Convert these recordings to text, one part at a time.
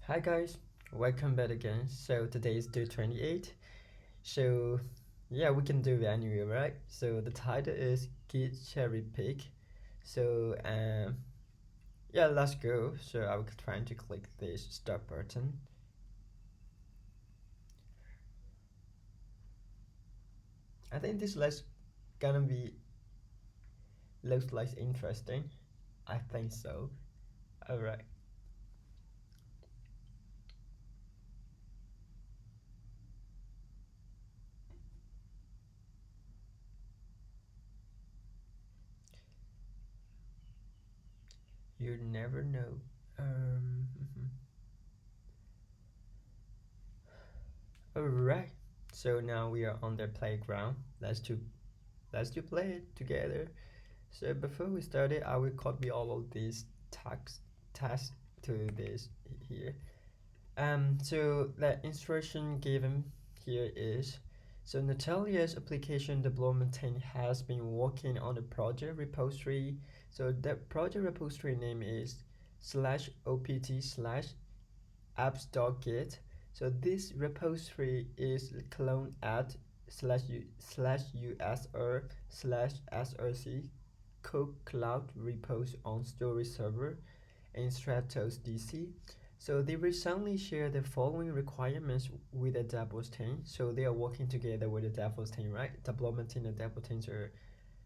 Hi guys, welcome back again. So today is day 28. So yeah, we can do it anyway, right? So the title is Git Cherry Pick. So yeah, let's go. So I will trying to click this start button. I think this looks gonna be looks like interesting. I think so. Alright. You never know. Mhm. Alright. So now we are on the playground. Let's do play it together. So before we start it, I will copy all of these tasks to this here. So the instruction given here is, so Nautilus application development team has been working on the project repository. So the project repository name is /opt/apps.git. So this repository is cloned at /usr/src kodekloudrepos on storage server in Stratos DC. So they recently shared the following requirements with the DevOps team. So they are working together with the DevOps team, right? Development team and DevOps teams are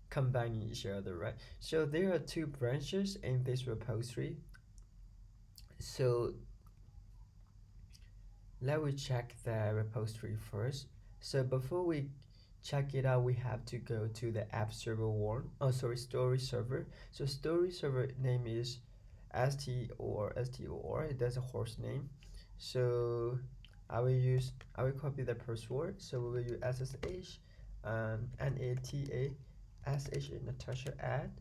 combining each other, right? So there are two branches in this repository. So let me check the repository first. So before we check it out, we have to go to the app server one. Oh, sorry, storage server. So storage server name is STOR. That's a horse name. So I will copy the password. So we will use SSH NATA SH in Natasha add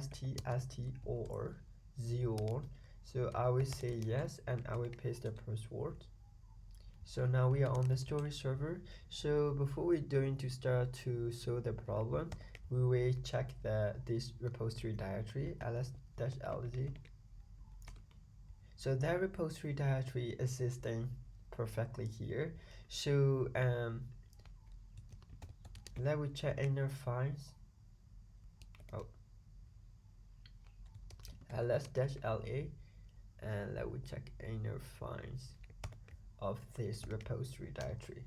STOR 0. So I will say yes and I will paste the password. So now we are on the storage server. So before we're going to start to solve the problem, we will check this repository directory ls-lz. So that repository directory is existing perfectly here. So let me check inner files. Oh, ls-la and let me check inner files of this repository directory.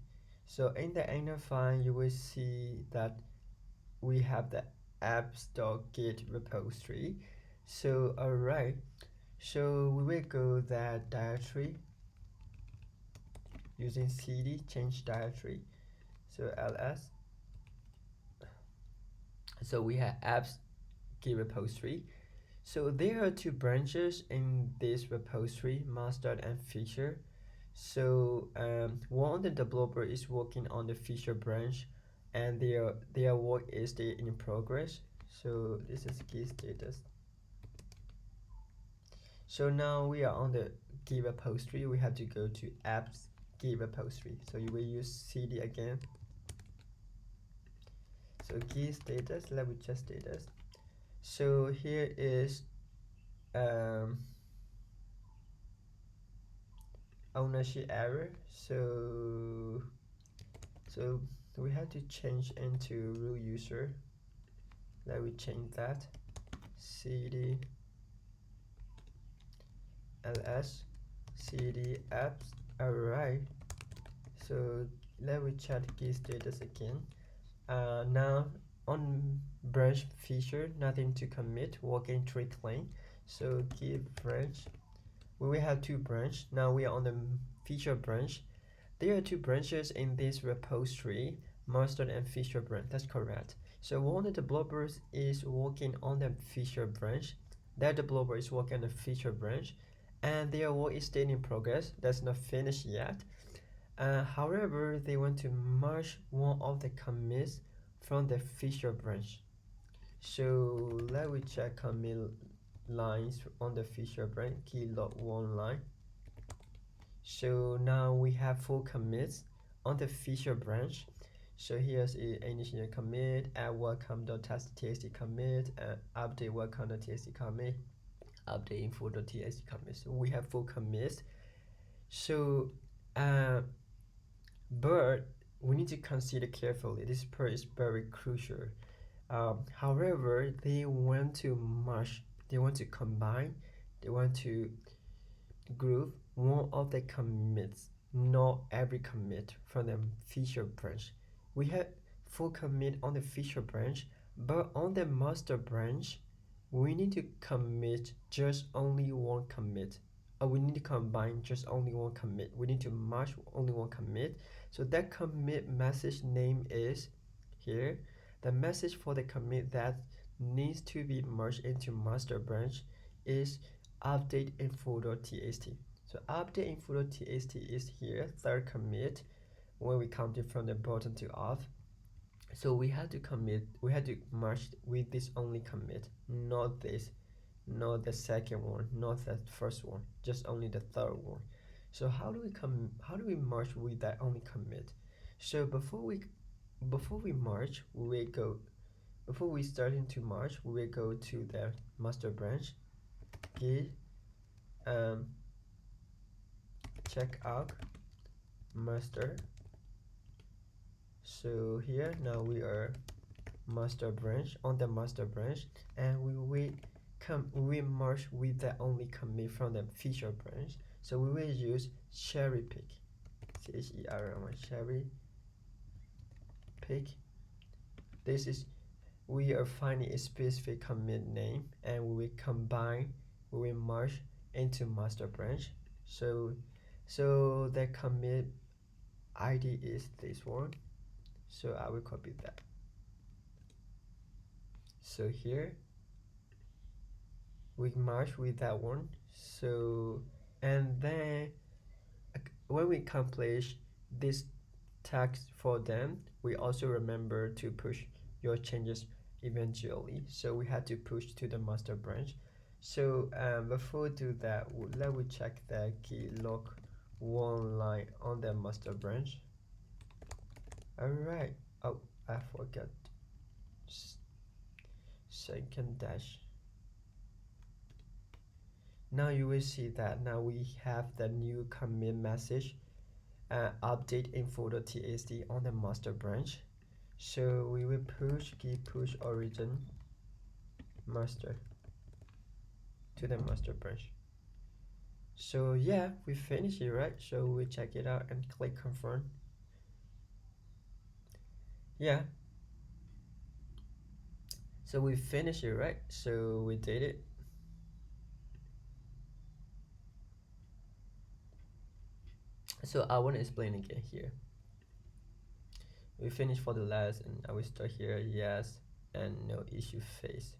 So in the inner file, you will see that we have the apps.git repository. So alright, so we will go that directory using cd change directory. So ls. So we have apps git repository. So there are two branches in this repository, master and feature. So one of the developer is working on the feature branch and their work is still in progress. So this is Git status. So now we are on the Git repository. We have to go to apps Git repository. So you will use cd again. So Git status, let me check status. So here is ownership error. So we have to change into root user. Let me change that. cd ls cd apps. Alright, so let me check Git status again. Now on branch feature, nothing to commit, working tree clean. So Git branch, we will have two branch. Now we are on the feature branch. There are two branches in this repository, master and feature branch. That's correct. So one of the developers is working on the feature branch. That developer is working on the feature branch, and their work is still in progress. That's not finished yet. However, they want to merge one of the commits from the feature branch. So let me check commit lines on the feature branch, key log 1 line. So now we have 4 commits on the feature branch. So here's initial commit, add welcome.txt commit, update welcome.txt commit, update info.txt commit. So we have 4 commits So but we need to consider carefully. This part is very crucial. However, they want to merge, they want to combine, they want to group one of the commits, not every commit from the feature branch. We have full commit on the feature branch, but on the master branch, we need to commit just only one commit. Or we need to combine just only one commit. We need to merge only one commit. So that commit message name is here. The message for the commit that needs to be merged into master branch is update info.txt. So update info.txt is here, third commit when we count it from the bottom to up. So we had to merge with this only commit, not this, not the second one, not the first one, just only the third one. So how do we merge with that only commit? So before we merge, we will go before we starting to merge, we will go to the master branch, git check out master. So here now we are master branch, on the master branch, and we merge with the only commit from the feature branch. So we will use cherry pick, cherry pick. This is, we are finding a specific commit name, and we will combine, we will merge into master branch. So the commit ID is this one, so I will copy that. So here we merge with that one. So and then when we accomplish this task for them, we also remember to push your changes eventually. So we had to push to the master branch. So before we do that, let me check the key log one line on the master branch. Alright. Oh, I forgot second dash. Now you will see that now we have the new commit message, update info.txt on the master branch. So we will push git push origin master to the master branch. So yeah, we finished it, right? So we check it out and click confirm. Yeah, so we finished it, right? So we did it. So I want to explain again here. We finished for the last, and I will start here. Yes, and no issue faced.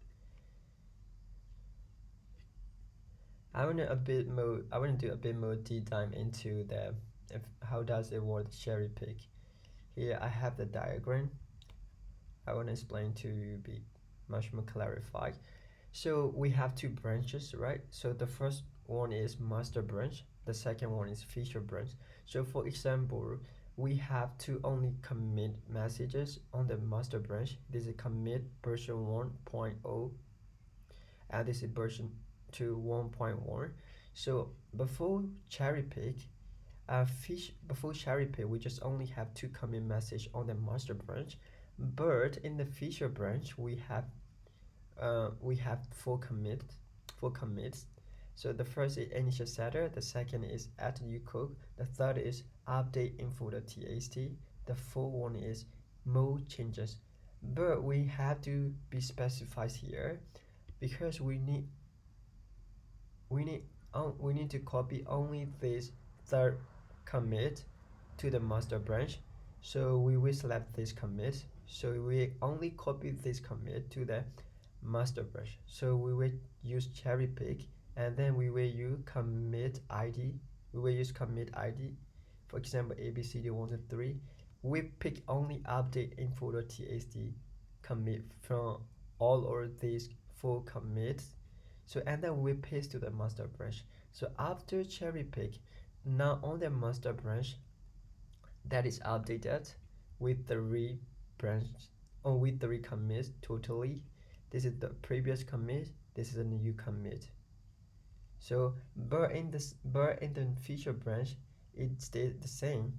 I want to do a bit more deep dive into the how does it work cherry pick. Here I have the diagram. I want to explain to be much more clarified. So we have two branches, right? So the first one is master branch, the second one is feature branch. So for example, we have to only commit messages on the master branch. This is commit version 1.0 and this is version 1.1. So before cherry pick, before cherry pick, we just only have two commit message on the master branch, but in the feature branch we have four commits. So the first is initial setter, the second is add new code, the third is update info.txt, the fourth one is mode changes. But we have to be specified here because we need to copy only this third commit to the master branch. So we will select this commit. So we only copy this commit to the master branch. So we will use cherry pick, and then we will use commit ID. We will use commit ID. For example, ABCD1 to 3. We pick only update info.txt commit from all of these four commits. So and then we paste to the master branch. So after cherry pick, now on the master branch that is updated with the branch or with the commits totally. This is the previous commit, this is a new commit. So but in the feature branch, it stays the same,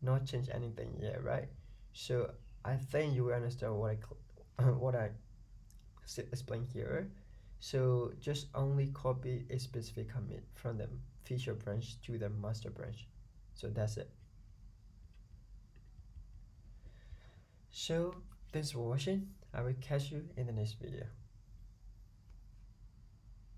not change anything yet, right? So I think you will understand what what I explain here. So just only copy a specific commit from the feature branch to the master branch. So that's it. So thanks for watching. I will catch you in the next video.